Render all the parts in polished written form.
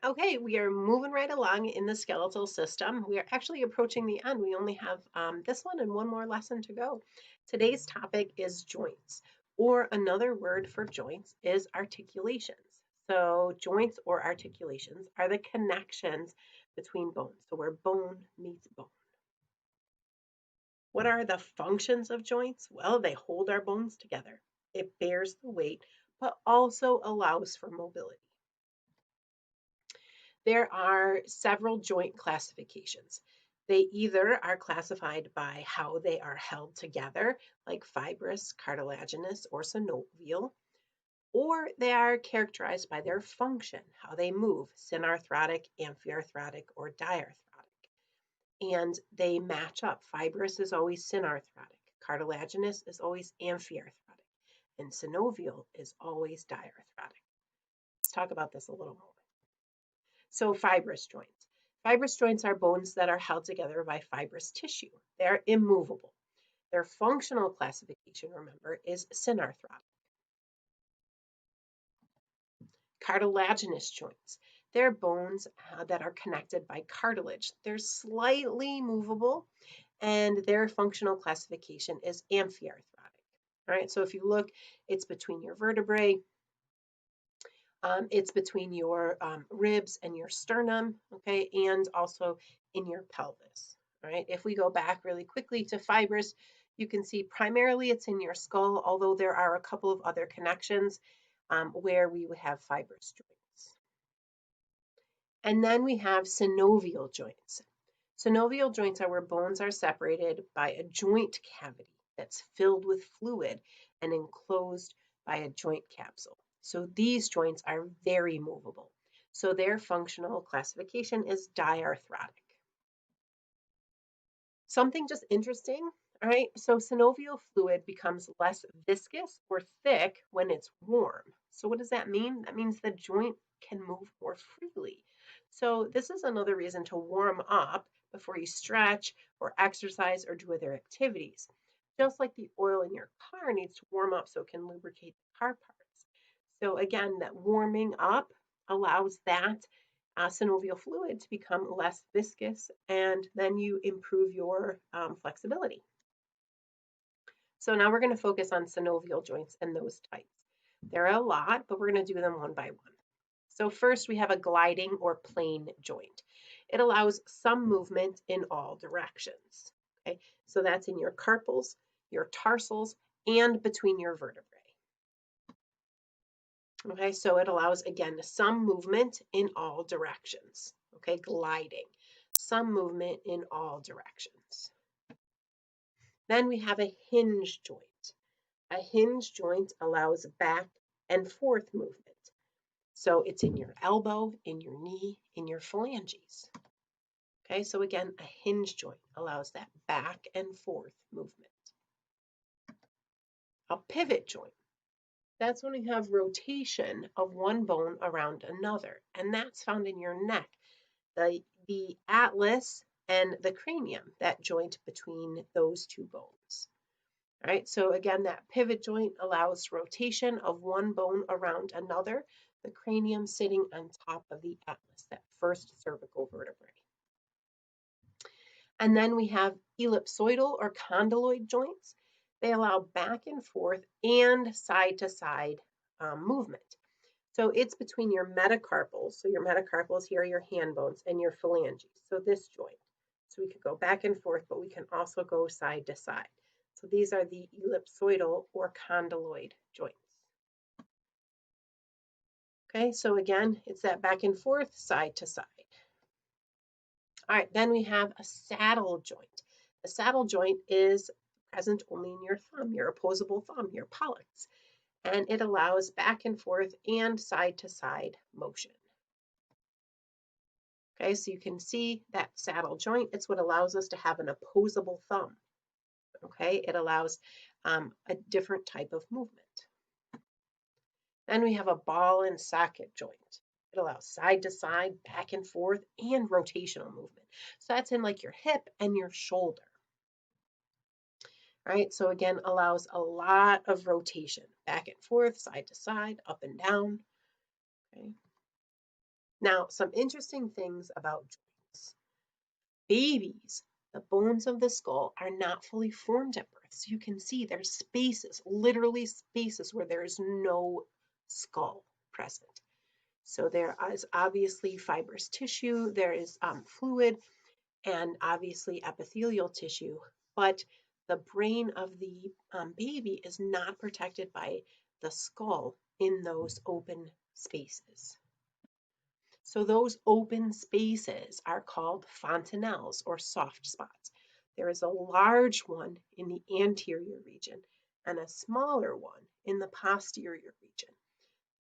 Okay, we are moving right along in the skeletal system. We are actually approaching the end. We only have this one and one more lesson to go. Today's topic is joints, or another word for joints is articulations. So, joints or articulations are the connections between bones. So, where bone meets bone. What are the functions of joints? Well, they hold our bones together. It bears the weight, but also allows for mobility. There are several joint classifications. They either are classified by how they are held together, like fibrous, cartilaginous, or synovial, or they are characterized by their function, how they move, synarthrotic, amphiarthrotic, or diarthrotic. And they match up. Fibrous is always synarthrotic, cartilaginous is always amphiarthrotic, and synovial is always diarthrotic. Let's talk about this a little more. So fibrous joints. Fibrous joints are bones that are held together by fibrous tissue. They're immovable. Their functional classification, remember, is synarthrotic. Cartilaginous joints. They're bones that are connected by cartilage. They're slightly movable, and their functional classification is amphiarthrotic. All right, so if you look, it's between your vertebrae, it's between your ribs and your sternum, okay, and also in your pelvis, right? If we go back really quickly to fibrous, you can see primarily it's in your skull, although there are a couple of other connections where we would have fibrous joints. And then we have synovial joints. Synovial joints are where bones are separated by a joint cavity that's filled with fluid and enclosed by a joint capsule. So these joints are very movable. So their functional classification is diarthrotic. Something just interesting, all right? So synovial fluid becomes less viscous or thick when it's warm. So what does that mean? That means the joint can move more freely. So this is another reason to warm up before you stretch or exercise or do other activities. Just like the oil in your car needs to warm up so it can lubricate the car parts. So again, that warming up allows that synovial fluid to become less viscous, and then you improve your flexibility. So now we're going to focus on synovial joints and those types. There are a lot, but we're going to do them one by one. So first we have a gliding or plane joint. It allows some movement in all directions. Okay, so that's in your carpals, your tarsals, and between your vertebrae. Okay, so it allows, again, some movement in all directions. Okay, gliding, some movement in all directions. Then we have a hinge joint. A hinge joint allows back and forth movement. So it's in your elbow, in your knee, in your phalanges. Okay, so again, a hinge joint allows that back and forth movement. A pivot joint. That's when we have rotation of one bone around another, and that's found in your neck, the atlas and the cranium, that joint between those two bones. All right, so again, that pivot joint allows rotation of one bone around another, the cranium sitting on top of the atlas, that first cervical vertebrae. And then we have ellipsoidal or condyloid joints. They allow back and forth and side to side movement. So it's between your metacarpals. So your metacarpals here are your hand bones and your phalanges. So this joint. So we could go back and forth, but we can also go side to side. So these are the ellipsoidal or condyloid joints. Okay, so again, it's that back and forth, side to side. All right, then we have a saddle joint. The saddle joint is present only in your thumb, your opposable thumb, your pollex, and it allows back and forth and side to side motion. Okay, so you can see that saddle joint. It's what allows us to have an opposable thumb. Okay, it allows a different type of movement. Then we have a ball and socket joint. It allows side to side, back and forth, and rotational movement. So that's in like your hip and your shoulder. All right, so again, allows a lot of rotation, back and forth, side to side, up and down. Okay. Now, some interesting things about joints. Babies, the bones of the skull are not fully formed at birth. So you can see there's spaces, literally spaces where there is no skull present. So there is obviously fibrous tissue, there is fluid, and obviously epithelial tissue, but the brain of the baby is not protected by the skull in those open spaces. So those open spaces are called fontanelles or soft spots. There is a large one in the anterior region and a smaller one in the posterior region.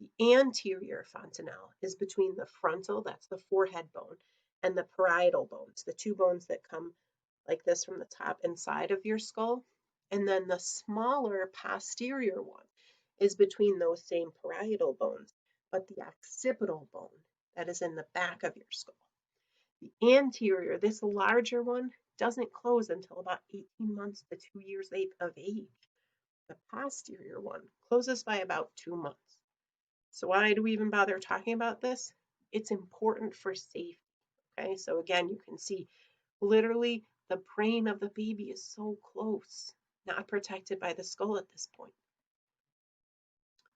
The anterior fontanelle is between the frontal, that's the forehead bone, and the parietal bones, the two bones that come like this from the top and side of your skull. And then the smaller posterior one is between those same parietal bones, but the occipital bone that is in the back of your skull. The anterior, this larger one, doesn't close until about 18 months to 2 years of age. The posterior one closes by about 2 months. So why do we even bother talking about this? It's important for safety. Okay, so again, you can see literally the brain of the baby is so close, not protected by the skull at this point.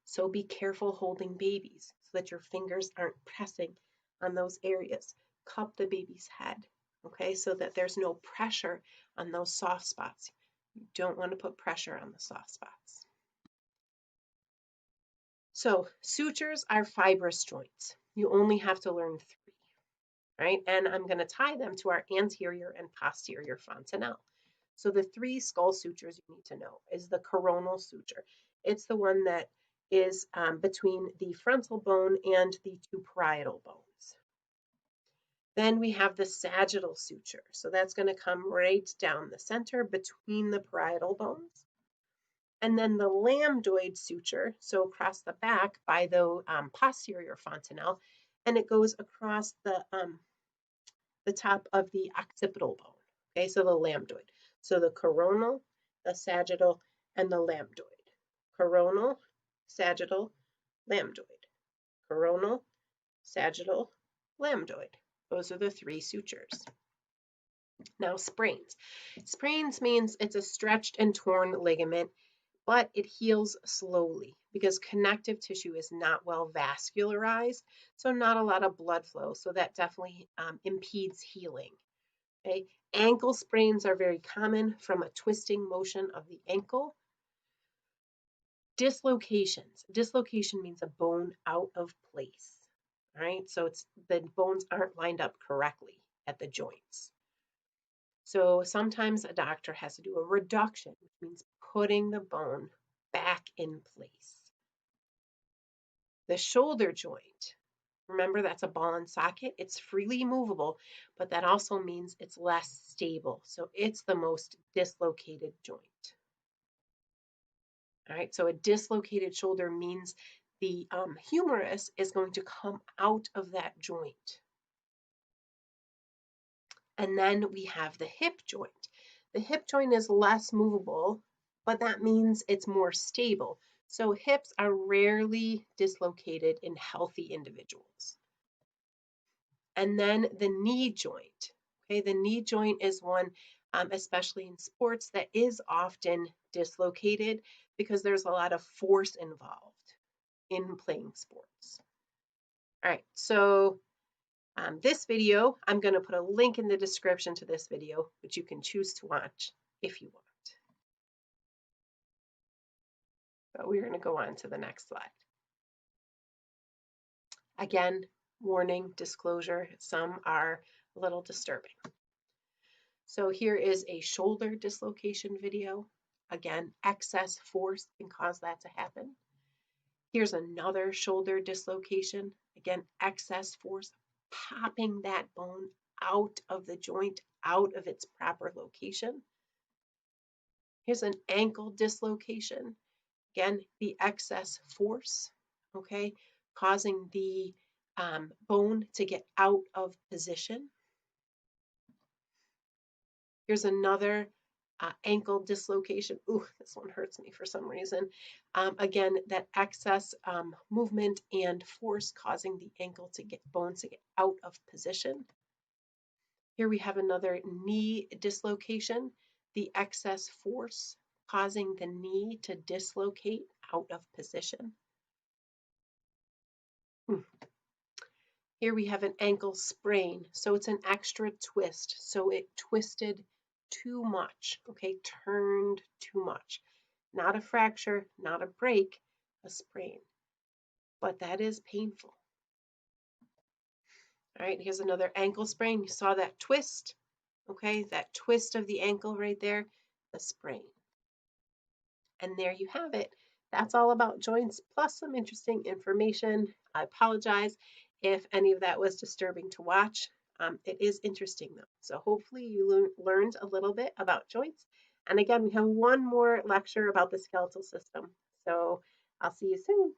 So be careful holding babies so that your fingers aren't pressing on those areas. Cup the baby's head, okay, so that there's no pressure on those soft spots. You don't want to put pressure on the soft spots. So sutures are fibrous joints. You only have to learn 3, right? And I'm going to tie them to our anterior and posterior fontanelle. So the 3 skull sutures you need to know is the coronal suture. It's the one that is between the frontal bone and the 2 parietal bones. Then we have the sagittal suture. So that's going to come right down the center between the parietal bones. And then the lambdoid suture, so across the back by the posterior fontanelle, and it goes across the top of the occipital bone. Okay, so the lambdoid. So the coronal, the sagittal, and the lambdoid. Coronal, sagittal, lambdoid. Coronal, sagittal, lambdoid. Those are the 3 sutures. Now sprains. Sprains means it's a stretched and torn ligament, but it heals slowly because connective tissue is not well vascularized, so not a lot of blood flow, so that definitely impedes healing. Okay? Ankle sprains are very common from a twisting motion of the ankle. Dislocations. Dislocation means a bone out of place. All right, so it's the bones aren't lined up correctly at the joints. So sometimes a doctor has to do a reduction, which means putting the bone back in place. The shoulder joint, remember that's a ball and socket. It's freely movable, but that also means it's less stable. So it's the most dislocated joint. All right, so a dislocated shoulder means the humerus is going to come out of that joint. And then we have the hip joint. The hip joint is less movable, but that means it's more stable. So hips are rarely dislocated in healthy individuals. And then the knee joint. Okay, the knee joint is one, especially in sports, that is often dislocated because there's a lot of force involved in playing sports. All right, so this video, I'm going to put a link in the description to this video, which you can choose to watch if you want. But we're going to go on to the next slide. Again, warning, disclosure, some are a little disturbing. So here is a shoulder dislocation video. Again, excess force can cause that to happen. Here's another shoulder dislocation. Again, excess force popping that bone out of the joint, out of its proper location. Here's an ankle dislocation. Again, the excess force, okay, causing the bone to get out of position. Here's another Ankle dislocation. Ooh, this one hurts me for some reason. Again, that excess movement and force causing the ankle to get bones to get out of position. Here we have another knee dislocation, the excess force causing the knee to dislocate out of position. Here we have an ankle sprain. So it's an extra twist. So it twisted too much, okay, turned too much. Not a fracture, not a break, a sprain. But that is painful. All right, here's another ankle sprain. You saw that twist, okay, that twist of the ankle right there, a sprain. And there you have it. That's all about joints plus some interesting information. I apologize if any of that was disturbing to watch. It is interesting though. So hopefully you learned a little bit about joints. And again, we have one more lecture about the skeletal system. So I'll see you soon.